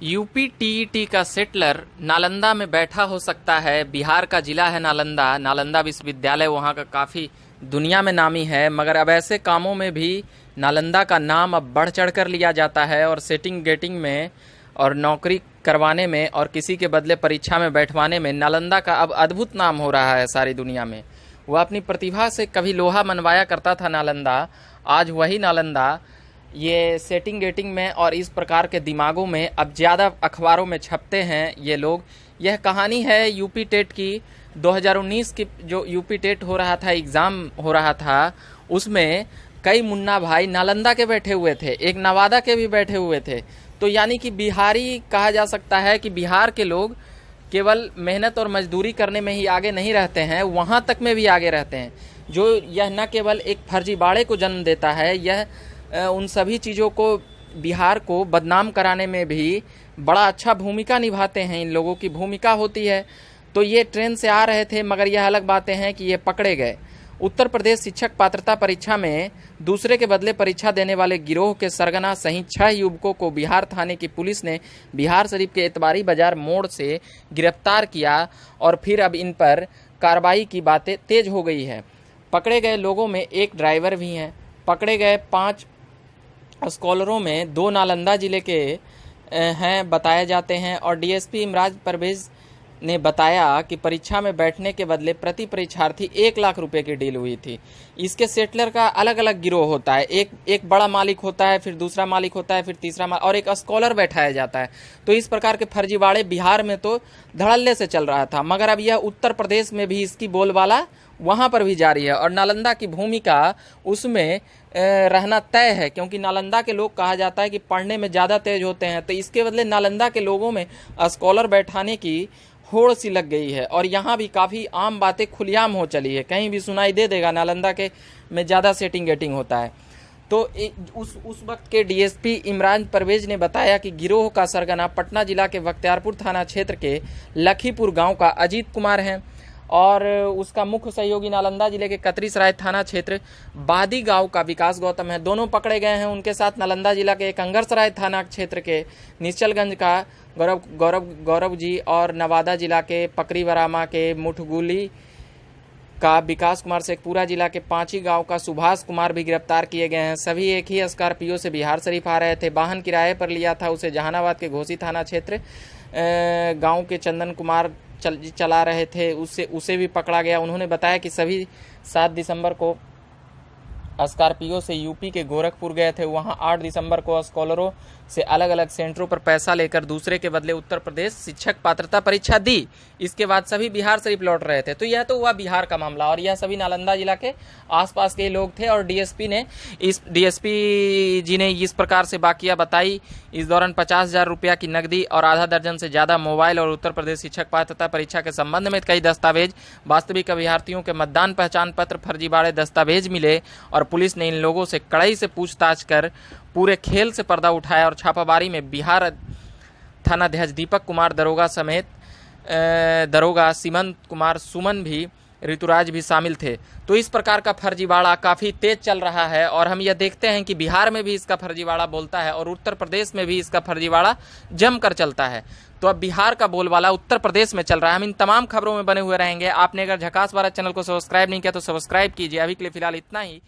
UP TET का settler Nalanda में बैठा हो सकता है। बिहार का जिला है नालंदा। नालंदा विश्वविद्यालय वहाँ का काफ़ी दुनिया में नामी है, मगर अब ऐसे कामों में भी नालंदा का नाम अब बढ़ चढ़ कर लिया जाता है और सेटिंग गेटिंग में और नौकरी करवाने में और किसी के बदले परीक्षा में बैठवाने में नालंदा का अब अद्भुत नाम हो रहा है सारी दुनिया में। वह अपनी प्रतिभा से कभी लोहा मनवाया करता था नालंदा, आज वही नालंदा ये सेटिंग गेटिंग में और इस प्रकार के दिमागों में अब ज़्यादा अखबारों में छपते हैं ये लोग। यह कहानी है यूपी टेट की। 2019 की जो यूपी टेट हो रहा था, एग्ज़ाम हो रहा था, उसमें कई मुन्ना भाई नालंदा के बैठे हुए थे, एक नवादा के भी बैठे हुए थे। तो यानी कि बिहारी कहा जा सकता है कि बिहार के लोग केवल मेहनत और मजदूरी करने में ही आगे नहीं रहते हैं, वहाँ तक में भी आगे रहते हैं। जो यह न केवल एक फर्जीवाड़े को जन्म देता है, यह उन सभी चीज़ों को बिहार को बदनाम कराने में भी बड़ा अच्छा भूमिका निभाते हैं। इन लोगों की भूमिका होती है। तो ये ट्रेन से आ रहे थे, मगर यह अलग बातें हैं कि ये पकड़े गए। उत्तर प्रदेश शिक्षक पात्रता परीक्षा में दूसरे के बदले परीक्षा देने वाले गिरोह के सरगना सहित 6 युवकों को बिहार थाने की पुलिस ने बिहार शरीफ के एतबारी बाजार मोड़ से गिरफ्तार किया और फिर अब इन पर कार्रवाई की बातें तेज हो गई है। पकड़े गए लोगों में एक ड्राइवर भी हैं। पकड़े गए 5 स्कॉलरों में 2 नालंदा जिले के हैं बताए जाते हैं और डीएसपी इमराज परवेज ने बताया कि परीक्षा में बैठने के बदले प्रति परीक्षार्थी 1 लाख रुपए की डील हुई थी। इसके सेटलर का अलग अलग गिरोह होता है। एक बड़ा मालिक होता है, फिर दूसरा मालिक होता है, फिर तीसरा मालिक और एक स्कॉलर बैठाया जाता है। तो इस प्रकार के फर्जीवाड़े बिहार में तो धड़ल्ले से चल रहा था, मगर अब यह उत्तर प्रदेश में भी इसकी बोलबाला वहाँ पर भी जारी है और नालंदा की भूमिका उसमें रहना तय है, क्योंकि नालंदा के लोग कहा जाता है कि पढ़ने में ज़्यादा तेज होते हैं। तो इसके बदले नालंदा के लोगों में स्कॉलर बैठाने की होड़ सी लग गई है और यहाँ भी काफ़ी आम बातें खुलेआम हो चली है। कहीं भी सुनाई दे देगा नालंदा के में ज़्यादा सेटिंग गेटिंग होता है। तो उस वक्त के डीएसपी इमरान परवेज ने बताया कि गिरोह का सरगना पटना जिला के बख्तियारपुर थाना क्षेत्र के लखीपुर गांव का अजीत कुमार है और उसका मुख्य सहयोगी नालंदा जिले के कतरीसराय थाना क्षेत्र बादी गांव का विकास गौतम है। दोनों पकड़े गए हैं। उनके साथ नालंदा जिला के कंगरसराय थाना क्षेत्र के निश्चलगंज का गौरव जी और नवादा जिला के पकरीवरामा के मुठगुली का विकास कुमार शेखपुरा जिला के पांची गांव का सुभाष कुमार भी गिरफ्तार किए गए हैं। सभी एक ही स्कॉर्पियो से बिहार शरीफ आ रहे थे। वाहन किराए पर लिया था उसे जहानाबाद के घोसी थाना क्षेत्र गांव के चंदन कुमार चला रहे थे, उसे भी पकड़ा गया। उन्होंने बताया कि सभी 7 दिसंबर को स्कॉर्पियो से यूपी के गोरखपुर गए थे। वहां 8 दिसंबर को स्कॉलरों से अलग अलग सेंटरों पर पैसा लेकर दूसरे के बदले उत्तर प्रदेश शिक्षक पात्रता परीक्षा दी। इसके बाद सभी बिहार शरीफ लौट रहे थे। तो यह तो हुआ बिहार का मामला और यह सभी नालंदा जिला के आसपास के लोग थे और डीएसपी जी ने इस प्रकार से बाकिया बताई। इस दौरान 50,000 रुपया की नकदी और आधा दर्जन से ज़्यादा मोबाइल और उत्तर प्रदेश शिक्षक पात्रता परीक्षा के संबंध में कई दस्तावेज, वास्तविक अभ्यर्थियों के मतदान पहचान पत्र, फर्जीवाड़े दस्तावेज मिले और पुलिस ने इन लोगों से कड़ाई से पूछताछ कर पूरे खेल से पर्दा उठाया और छापामारी में बिहार थानाध्यक्ष दीपक कुमार दरोगा समेत दरोगा सीमंत कुमार सुमन भी ऋतुराज भी शामिल थे। तो इस प्रकार का फर्जीवाड़ा काफ़ी तेज चल रहा है और हम यह देखते हैं कि बिहार में भी इसका फर्जीवाड़ा बोलता है और उत्तर प्रदेश में भी इसका फर्जीवाड़ा जमकर चलता है। तो अब बिहार का बोलबाला उत्तर प्रदेश में चल रहा है। हम इन तमाम खबरों में बने हुए रहेंगे। आपने अगर झकास भारत चैनल को सब्सक्राइब नहीं किया तो सब्सक्राइब कीजिए। अभी के लिए फिलहाल इतना ही।